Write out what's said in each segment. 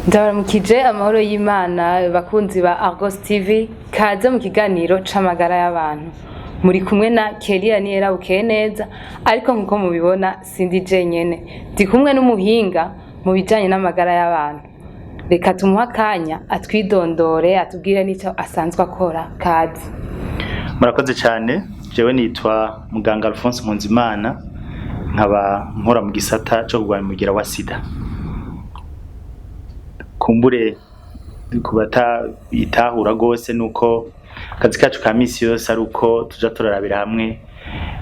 Ndabaramukije amahoro y'Imana bakunzi ba Argos TV kaza mu kiganiro c'amagara y'abantu muri kumwe na Kelia Niera Bukeneza ariko nkuko mubibona sindi jenyene ndi kumwe n'umuhinga mu bijanye n'amagara y'abantu reka tumuha kanya atwidondore atubwire nico asanzwe akora kazi. Murakoze cyane jewe nitwa muganga Alphonse Nkunzimana nkaba nkora mu gisata cyo kurwanya umugera wa sida. Kumbure kubata itahura gose nuko akazi kacu ka misi yose ari uko tuja turarabira hamwe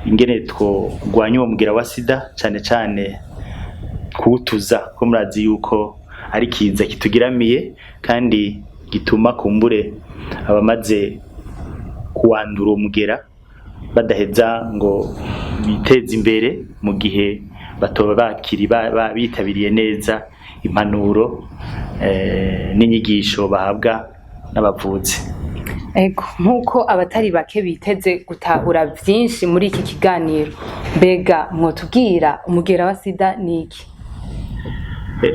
ingene twogwanya uwo mugera wa sida cyane cyane kuwutuza ko murazi yuko ari kiza kitugiramiye kandi gituma kumbure abamaze kuwandura umugera badaheza ngo biteze imbere mu gihe batoba bakiri bitabiriye neza impanuro n'inyigisho bahabwa n'abavuzi. Ego nkuko abatari bake biteze gutahura byinshi muri iki kiganiro mbega mwotubwira umugera wa sida niki?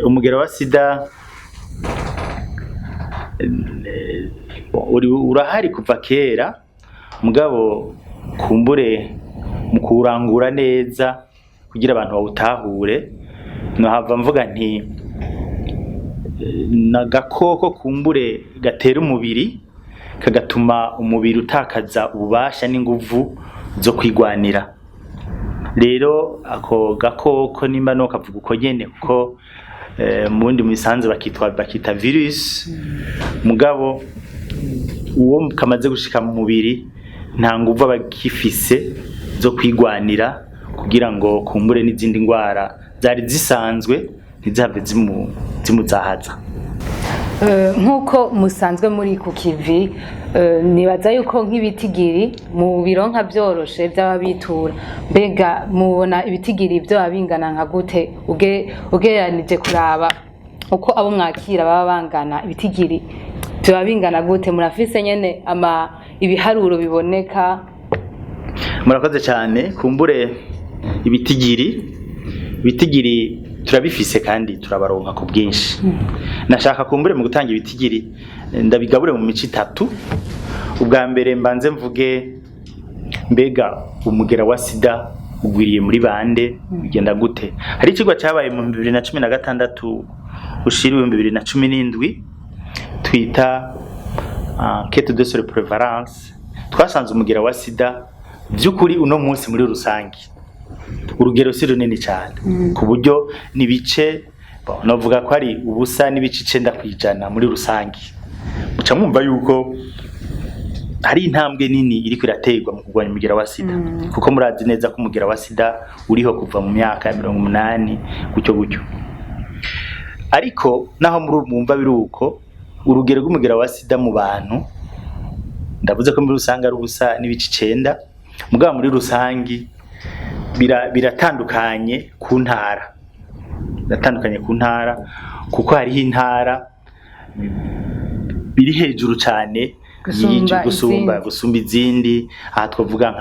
Umugera wa sida urahari kuva kera mugabo kumbure mu kurangura neza kugira abantu bawutahure no hava mvuga nti nagakoko kumbure gatera umubiri kagatuma umubiri utakaza ububasha n'inguvu zo kwigwanira. Rero ako gakoko nimba no kavuga uko nyene kuko mundi mubisanzwe bakita virus mugabo uwo kamaze gushika mu mubiri nta nguvu abagifise zo kwigwanira kugira ngo kumbure n'izindi ngwara zari zisanzwe ntizave zimuzahaza. Nkuko musanzwe muri ku kivi nibaza yuko nk'ibitigiri mu bironka byoroshe by'ababitura mbega mubona ibitigiri byo abingana nka gute ugereranije kuraba uko abo mwakira baba bangana ibitigiri byo abingana gute murafise nyene ibiharuro biboneka? Murakoze cyane kumbure ibitigiri turabifise kandi turabaronka ku bwinshi. Nashaka kumbure mu gutanga ibitigiri ndabigabure mu mici itatu. Ubwa mbere mbanze mvuge mbega umugera wa sida ugwiriye muri bande bigenda gute. Hari ikigwa cyabaye mu 2016 ushira 2017 twita enquête de sur prévalence. Twasanze umugera wa sida by'ukuri uno munsi muri rusangi urugero si runini cyane ku buryo nibice novuga ko ari ubusa nibice 9% muri rusangi. Muca mwumva yuko hari intambwe nini iri kwirategwa mu kurwanya umugera wa sida kuko murazi neza ko umugera wa sida uriho kuva mu myaka ya 80 gutyo. Ariko naho muri mwumva biruko urugero rw'umugera wa sida mu bantu ndavuze ko muri rusanga ari ubusa nibice 9 mugabo muri rusangi biratandukanye ku ntara. Kuko hariho intara biri hejuru cyane gusumba izindi. Aha twavuga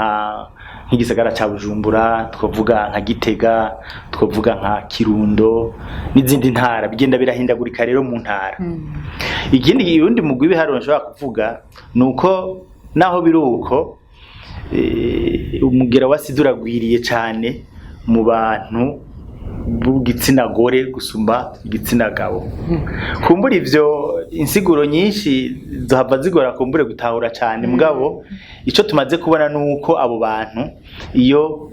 nk'igisagara ca Bujumbura, twavuga nka Gitega, twavuga nka Kirundo n'izindi ntara bigenda birahindagurika rero mu ntara. Ikindi yundi mugwi biharuro nshobora kuvuga nuko naho biruko umugera wa sida uragwiriye cyane mu bantu b'igitsina gore gusumba igitsina gabo. Kumbura ivyo insiguro nyinshi zahava zigora kumbure gutahura cyane mugabo ico tumaze kubona nuko abo bantu iyo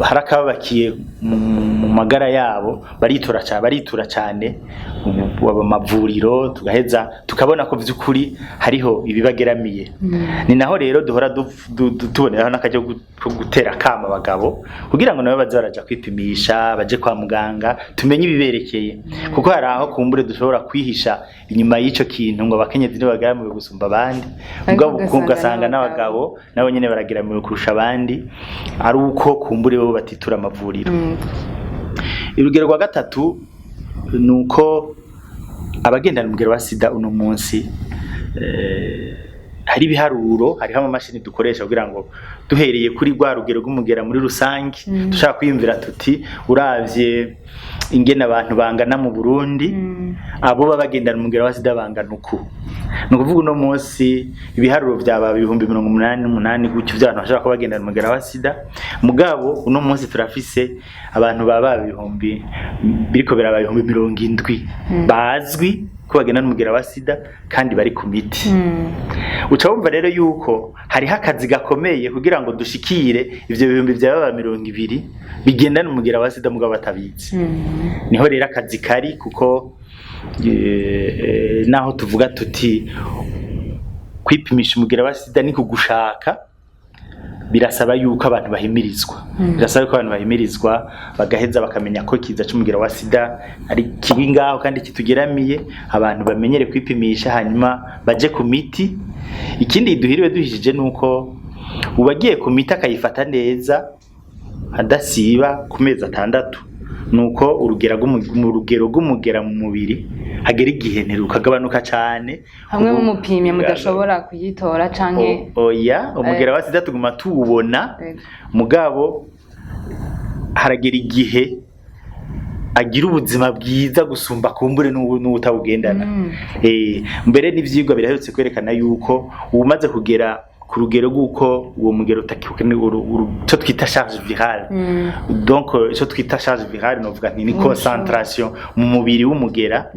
harakabakiye mu magara yabo baritura cyane amavuriro tugaheza tukabona ko vy'ukuri hariho ibibageramiye. Ni naho rero duhora tuboneraho n'akajyo gutera kama abagabo kugira ngo nabo baze baraja kwipimisha baje kwa muganga tumenye ibiberekeye kuko hari aho kumbure dushobora kwihisha inyuma y'ico kintu ngo abakenyezi ni bageramiwe gusumba abandi mugabo ugasanga n'abagabo nabo nyene barageramiwe kurusha abandi ari uko kumbure bo batitura amavuriro. Urugero rwa gatatu nuko abagendana umugera wa sida uno munsi hari ibiharuro, hariho amamashini dukoresha kugira ngo duhereye kuri rwa rugero rw'umugera muri rusange dushaka kwiyumvira tuti uravye ingene abantu bangana mu Burundi abo baba bagendana umugera wa sida bangana uku. Ni ukuvuga uno munsi ibiharuro byaba 88 gutyo by'abantu bashaka kuba bagendana umugera wa sida, mugabo uno munsi turafise abantu baba ibihumbi biriko biraba 70 bazwi ko bagendana umugera wa sida kandi bari ku miti. Uca wumva rero yuko hariho akazi gakomeye kugira ngo dushikire ivyo bihumbi byaba 200 bigendana umugera wa sida mugabo batabizi. Niho rero akazi kari kuko naho tuvuga tuti kwipimisha umugera wa sida ni kugushaka, birasaba yuko abantu bahimirizwa. Birasaba ko abantu bahimirizwa bagaheza bakamenya ko kiza c'umugera wa sida ari kiri ngaho kandi kitugeramiye, abantu bamenyere kwipimisha hanyuma baje ku miti. Ikindi duhiriwe duhishije nuko ubagiye ku miti akayifata neza adasiba ku mezi 6, nuko urugero rw'umugera mu mubiri hagera igihe ntirukagabanuka cyane hamwe mu mupimye mudashobora kuyitora canke oya umugera wa sida tuguma tuwubona mugabo haragera igihe agira ubuzima bwiza gusumba kumbure n'utawugendana. Mbere n'ivyigwa biraherutse kwerekana yuko umaze kugera ku rugero rw'uko uwo mugero utakikene cyo twita charge virale. Donc cyo twita charge virale novuga nti ni concentration mu mubiri w'umugera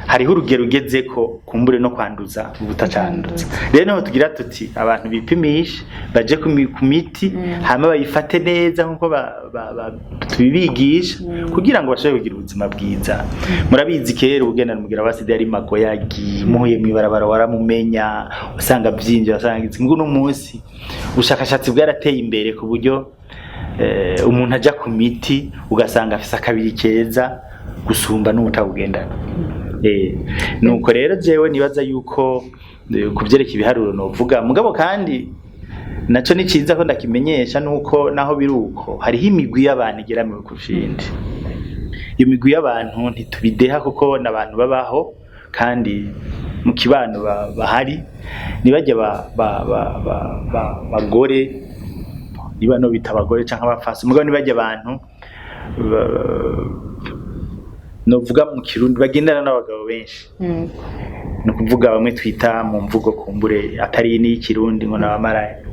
hariho urugero ugeze ko kumbure no kwanduza ubutacanduza. Rero no tugira tuti abantu bipimisha baje ku miti hama bayifate neza nkuko tubibigisha kugira ngo bashobore kugira ubuzima bwiza. Murabizi kero ugendana umugera wa sida yari magoyagi muhuye mwibarabara waramumenya usanga byinje usanga munsi ubushakashatsi bwarateye imbere ku buryo umuntu aja ku miti ugasanga afise akabiri keza gusumba n'ubutabugendana. Nuko rero jewe nibaza yuko kuvyereka ibiharuro novuga mugabo kandi naco ni ciza ko ndakimenyesha nuko naho biruko hariho imigwi y'abantu igeramiwe kushindi. Iyo migwi y'abantu ntitubideha kuko n'abantu babaho kandi mu kibano bahari nibajya bagore niba no bita abagore canke abafasi mugabo nibajya abantu novuga mu Kirundi bagendana n'abagabo benshi. No kuvuga bamwe twita mu mvugo kumbure atari ni Kirundi ngo nabamaraya.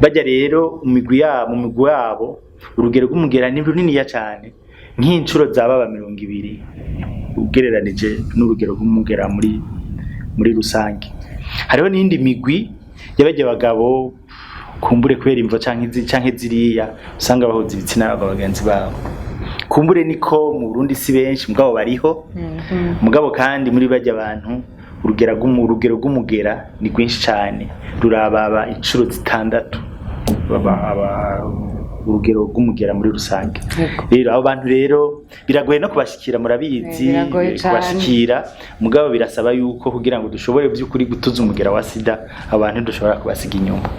Bajya rero mu migwi yabo urugero rw'umugera ni runini ya cyane nk'incuro zaba 200 ugereranije n'urugero rw'umugera muri rusange. Hariho n'indi migwi y'abajya bagabo kumbure kubera imvo canke ziriya usanga bahoza ibitsina abagenzi babo. Kumbure niko mu Burundi si benshi mugabo bariho. Mugabo kandi muri bajya abantu urugero rw'umugera ni gwinshi cyane rurababa incuro 6 urugero rw'umugera muri rusange. Rero abo bantu rero biragoye no kubashikira murabizi kubashikira mugabo birasaba yuko kugira ngo dushobore by'ukuri gutuza umugera wa sida abantu dushobora kubasiga inyuma.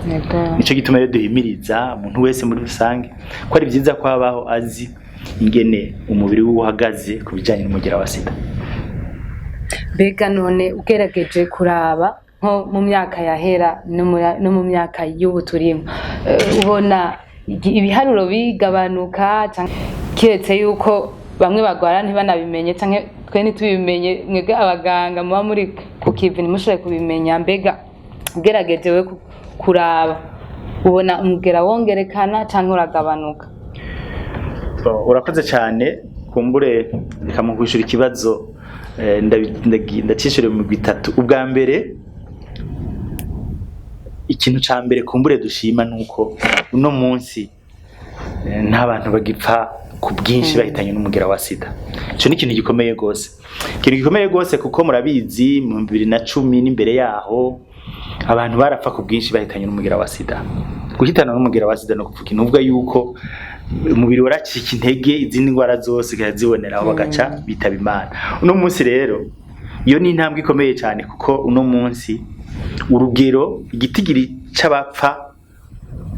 Nico gituma rero duhimiriza umuntu wese muri rusange ko ari byiza ko abaho azi ingene umubiri uhagaze kubijanye n'umugera wa sida. Bega none ugerageje kuraba nko mu myaka yahera no mu myaka y'ubu turimo ubona ibiharuro bigabanuka canke kiretse yuko bamwe bagwara ntibanabimenye canke twe ntitubimenye mwebwe abaganga muba muri ku kivi ntimushobore kubimenya. Mbega ugerageje we kuraba ubona umugera wongerekana canke uragabanuka? Urakoze cyane kumbure rikamukwishura ikibazo ndacishire mu bitatu. Ubwa mbere ikintu ca mbere kumbure dushima nuko uno munsi nta bantu bagipfa ku bwinshi bahitanye n'umugera wa sida. Ico ni ikintu gikomeye gose, ikintu gikomeye gose kuko murabizi mu 2010 n'imbere yaho abantu barapfa ku bwinshi bahitanye n'umugera wa sida. Guhitana n'umugera wa sida no kuvuga inuvuga yuko umubiri waracika intege izindi ngwara zose gaziboneraho bagaca bitaba Imana. Uno munsi rero iyo ni intambwe ikomeye cyane kuko uno munsi urugero igitigiri c'abapfa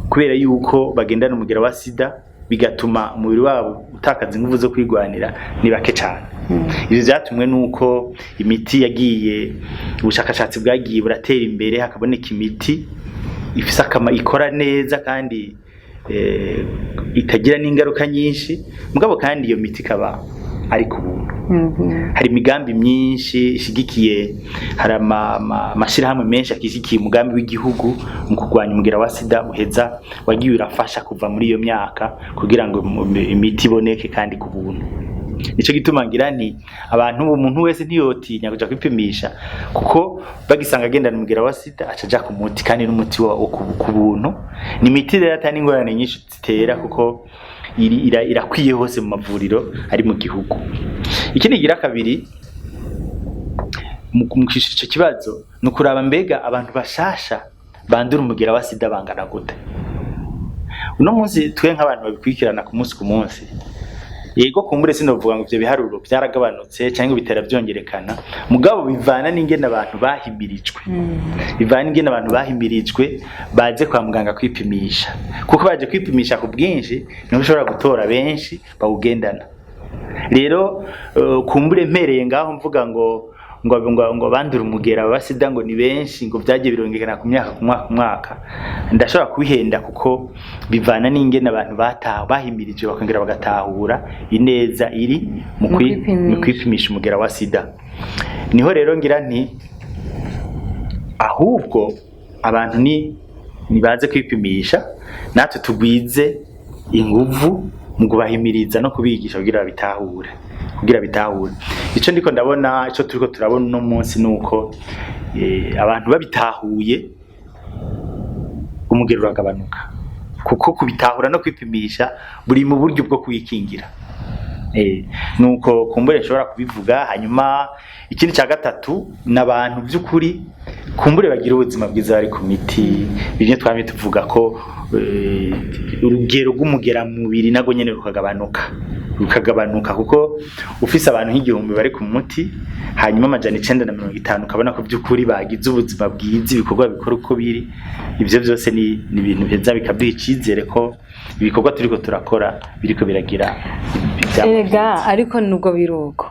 kubera yuko bagendana umugera wa sida bigatuma umubiri wabo utakaza ingufu zo kwigwanira ni bake cyane. Ivyo vyatumwe nuko imiti yagiye, ubushakashatsi bwagiye buratera imbere, hakaboneka imiti ifise ikora neza kandi itagira n'ingaruka nyinshi, mugabo kandi iyo miti ikaba ari ku buntu. Hari imigambi myinshi ishigikiye, hari amashirahamwe menshi akishigikiye umugambi w'igihugu mu kurwanya umugera wa sida uheza wagiye urafasha kuva muri iyo myaka kugira ngo imiti iboneke kandi ku buntu. Nico gituma ngira nti abantu, umuntu wese ntiyotinya kuja kwipimisha, kuko bagisanga agendana umugera wa sida acaja ku muti, kandi n'umuti wo ku buntu. Ni imiti rero atari ingorane nyinshi zitera, kuko irakwiye hose mu mavuriro ari mu gihugu. Ikindi gira kabiri mu kwishura ico kibazo no kuraba mbega abantu bashasha bandura umugera wa sida bangana gute. Uno munsi twe nk'abantu babikurikirana ku munsi yego kumbure sinovuga ngo ivyo biharuro byaragabanutse cyangwa bitera byongerekana, mugabo bivana n'ingene abantu bahimirijwe. Bivana n'ingene abantu bahimirijwe baje kwa muganga kwipimisha, kuko baje kwipimisha ku bwinshi niho ushobora gutora benshi bawugendana. Rero kumbure mpereye ngaho mvuga ngo bandura umugera wa sida ngo ni benshi, ngo byagiye birongekana ku mwaka, ndashobora kubihenda, kuko bivana n'ingene abantu bahimirijwe bakongera bagatahura ineza iri mu kwipimisha umugera wa sida. Niho rero ngira nti ahubwo abantu nibaze kwipimisha, natwe tugwize inguvu mu kubahimiriza no kubigisha kugira bitahure. Ico ndiko ndabona, ico turiko turabona no munsi nuko abantu babitahuye umugero uragabanuka, kuko kubitahura no kwipimisha buri mu buryo bwo kwikingira. Nuko kumbure nshobora kubivuga. Hanyuma ikindi cya gatatu, n'abantu by'ukuri kumbure bagira ubuzima bwiza bari ku miti. Bimwe twamye tuvuga ko urugero rw'umugera mu mubiri nago nyene rukagabanuka, kuko ufise abantu nk'igihumbi bari ku muti, hanyuma 950 ukabona ko by'ukuri bagize ubuzima bwiza, ibikorwa bikora uko biri. Ivyo byose ni ibintu beza bikaduha icizere ko ibikorwa turiko turakora biriko biragira ega. Ariko nubwo biruko,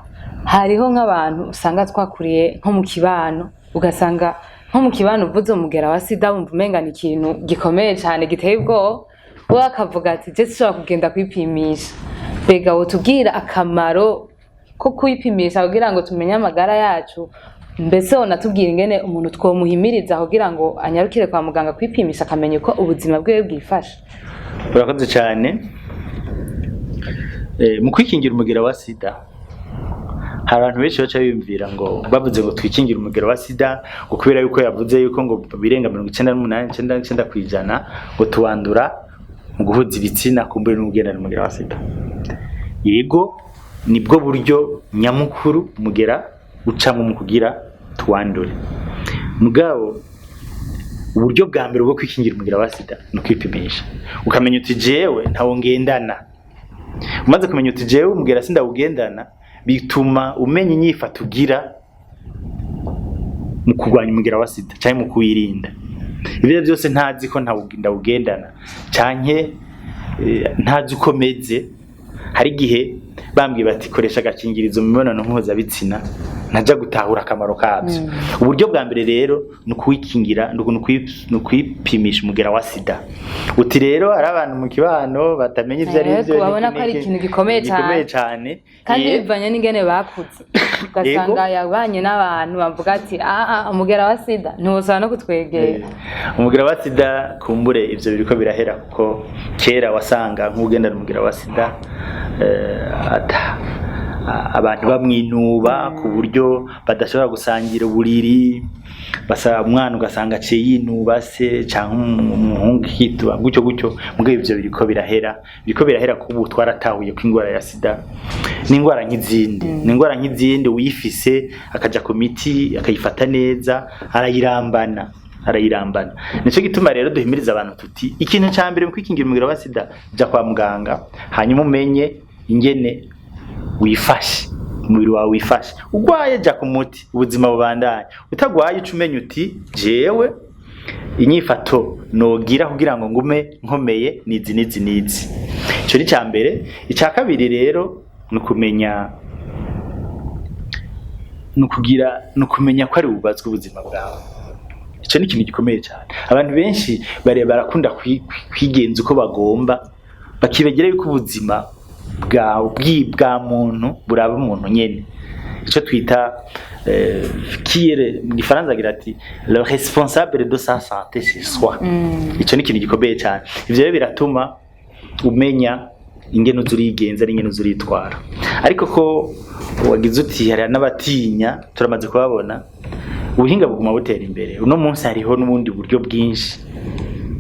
hariho nk'abantu usanga twakuriye nko mu kibano, ugasanga nko mu kibano uvuze umugera wa sida wumva umenga ni ikintu gikomeye cyane giteye ubwoba, we akavuga ati je sishobora kugenda kwipimisha. Mbega wotubwira akamaro ko kwipimisha kugira ngo tumenye amagara yacu? Mbese onatubwira ingene umuntu twomuhimiriza kugira ngo anyarukire kwa muganga kwipimisha akamenya uko ubuzima bwe bwifashe? Urakoze cyane. Mu kwikingira umugera wa sida, hari abantu benshi baca biyumvira ngo bavuze ngo twikingira umugera wa sida ngo kubera yuko yavuze yuko ngo birenga 98% ngo tuwandura mu guhuza ibitsina kumbure n'ugendana umugera wa sida. Yego nibwo buryo nyamukuru umugera ucamo mu kugira tuwandure, mugabo uburyo bwa mbere bwo kwikingira umugera wa sida no kwipimisha, ukamenya uti jewe ntawo ngendana. Umaze kumenya uti jewe umugera sinda ugendana, bituma umenya inyifato ugira mu kurwanya umugera wa sida cyangwa mu kuyirinda. Ibyo byose ntazi ko ndawugendana canke ntazi uko meze. Hari gihe bambwiye bati koresha agakingirizo mu mibonano mpuzabitsina, naja gutahura akamaro kabyo. Uburyo bwa mbere rero ni kwikingira, ni kwipimisha umugera wa sida. Uti rero ari abantu mu kibano batamenya ivyo ari byo, babona ko ari ikintu gikomeye cyane, kandi bivanye n'ingene bakuze. Ugasanga yabanye n'abantu bavuga ati umugera wa sida ntiwosaba no kutwegera. Umugera wa sida kumbure ivyo biriko birahera, kuko kera wasanga nk'ugendana umugera wa sida abantu bamwinuba ku buryo badashobora gusangira uburiri, basaba umwana ugasanga aciye yinuba se cyangwa umuhungu kitwa gutyo. Mugabo ivyo biriko birahera kubu twaratahuye ko ingwara ya sida ni ingwara nk'izindi, uyifise akaja ku miti akayifata neza arayirambana. Nico gituma rero duhimiriza abantu tuti ikintu ca mbere mu kwikingira umugera wa sida, ja kwa muganga hanyuma umenye ingene wifashe, umubiri wawe wifashe. Ugwaye ja ku muti, ubuzima bubandanye. Utagwaye ucumenya uti jewe inyifato nogira kugira ngo ngume nkomeye nizi. Ico ni ca mbere. Ica kabiri rero ni kumenya ingene umubiri wawe wifashe. Ugwaye ja ku muti, ubuzima bubandanye. Utagwaye ucumenya uti jewe inyifato nogira kugira ngo ngume nkomeye nizi. Ico ni ca mbere. Ica kabiri rero ni kumenya ingene umubiri wawe wifashe. Ugwaye ja ku muti, ubuzima bubandanye. Utagwaye ucumenya uti jewe inyifato nogira kugira ngo ngume nkomeye nizi. Ico ni ca mbere. Ica kabiri rero ni kumenya nukumenya ko ari ububazwa ubuzima bwawe. Ico ni ikintu gikomeye cyane. Abantu benshi barakunda kwigenza uko bagomba, bakibagira yuko ubuzima bwa muntu buraba umuntu nyene. Ico twita kire mu Gifaransa agira ati le responsable de sa santé c'est soi. Ico ni ikintu gikomeye cyane. Ivyo rero biratuma umenya ingene uzurigenza n'ingene uzuritwara. Ariko ko wagize uti hari n'abatinya, turamaze kubabona ubuhinga buguma butera imbere. Uno munsi hariho n'ubundi buryo bwinshi,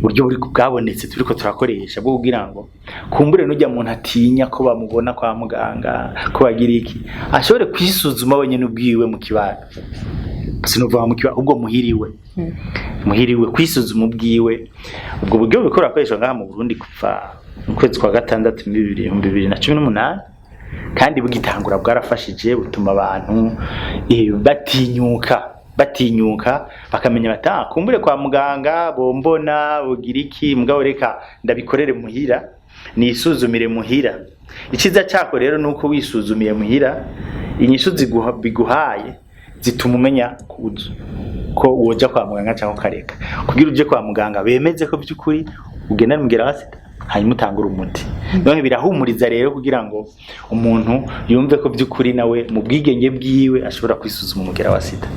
buryo buri bwabonetse turiko turakoresha bwo kugira ngo kumbure n'ujya muntu atinya ko bamubona kwa muganga ko bagira iki, ashobore kwisuzuma wenyene ubwiwe mu kibano. Sinova mu kibano ubwo muhiriwe kwisuzuma ubwiwe. Ubwo buryo bukora akoresha ngaha mu Burundi kuva mu kwezi kwa gatandatu 2018, kandi bugitangura bwarafashije, butuma abantu batinyuka bakamenya bata kumbure kwa muganga bombona bugira iki, mugabo reka ndabikorere muhira, nisuzumire muhira. Ikiza cyako rero nuko wisuzumiye muhira, inyishu biguhaye zituma umenya ko woja kwa muganga cyangwa kareka. Kugira uje kwa muganga bemeze ko byukuri ugenda n'umugera wa sida, hanyuma utangura umuti. None birahumuriza rero kugira ngo umuntu yumve ko byukuri nawe mu bwigenge bwiwe ashobora kwisuzuma umugera wa sida.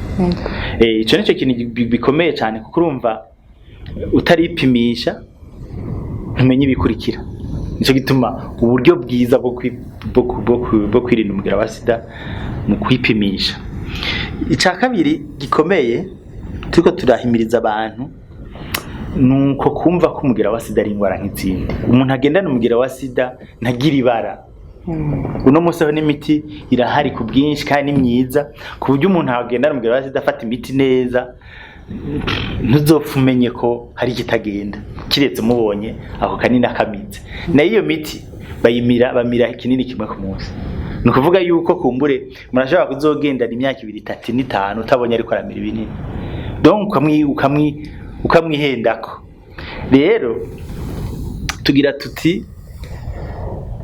Ico nico kintu bikomeye cyane, kuko urumva utaripimisha ntumenye ibikurikira. Nico gituma uburyo bwiza bwo kwirinda umugera wa sida mu kwipimisha. Ica kabiri gikomeye turiko turahimiriza abantu nuko kumva ko umugera wa sida ari ingwara nk'izindi. Umuntu agendana umugera wa sida ntagira ibara. Uno munsi ho n'imiti irahari ku bwinshi kandi myiza, ku buryo umuntu agendana umugera wa sida afata imiti neza ntuzopfa umenye ko hari ikitagenda, kiretse mubonye ako kanini akamitse. Na iyo miti bamira ikinini kimwe ku munsi. Nukuvuga yuko kumbure murashobora kuzogendana imyaka 2, 3, 5 utabonye ariko aramira ibinini. Donc ukamwihendako. Rero tugira tuti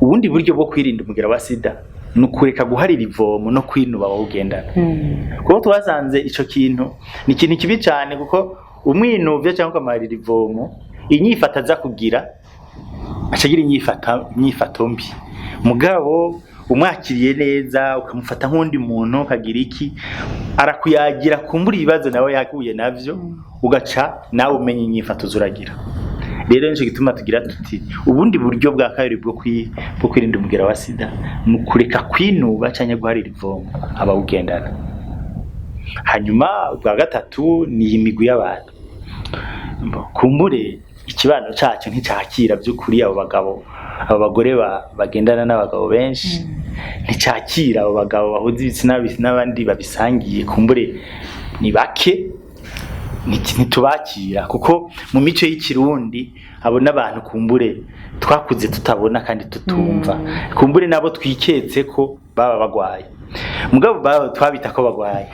ubundi buryo bwo kwirinda umugera wa sida nukureka guharira ivomo no kwinuba bawugendana. Kuko twasanze ico kintu ni ikintu kibi cyane, kuko umwinuvye cyangwa kamarira ivomo inyifata za kugira acagira inyifato mbi. Mugabo umwakiriye neza ukamufata nk'undi muntu kagira iki, arakuyagira kumbura ibibazo nawe yakuye navyo, ugaca nawe umenya inyifato zuragira. Rero nico gituma tugira tuti ubundi buryo bwa kabiri bwo kwirinda umugera wa sida nukureka kwinuba cyangwa guharira ivomo abawugendana. Hanyuma bwa gatatu ni imigwi y'abantu. Kumbure ikibano cyacu nticakira by'ukuri abo bagore bagendana n'abagabo benshi, nticakira abo bagabo bahuza ibitsina n'abandi babisangiye. Kumbure ni bake, ntitubakira, kuko mu mico y'Ikirundi abo n'abantu kumbure twakuze tutabona kandi tutumva. Kumbure nabo twiketse ko baba bagwaye, mugabo twabita ko bagwaye.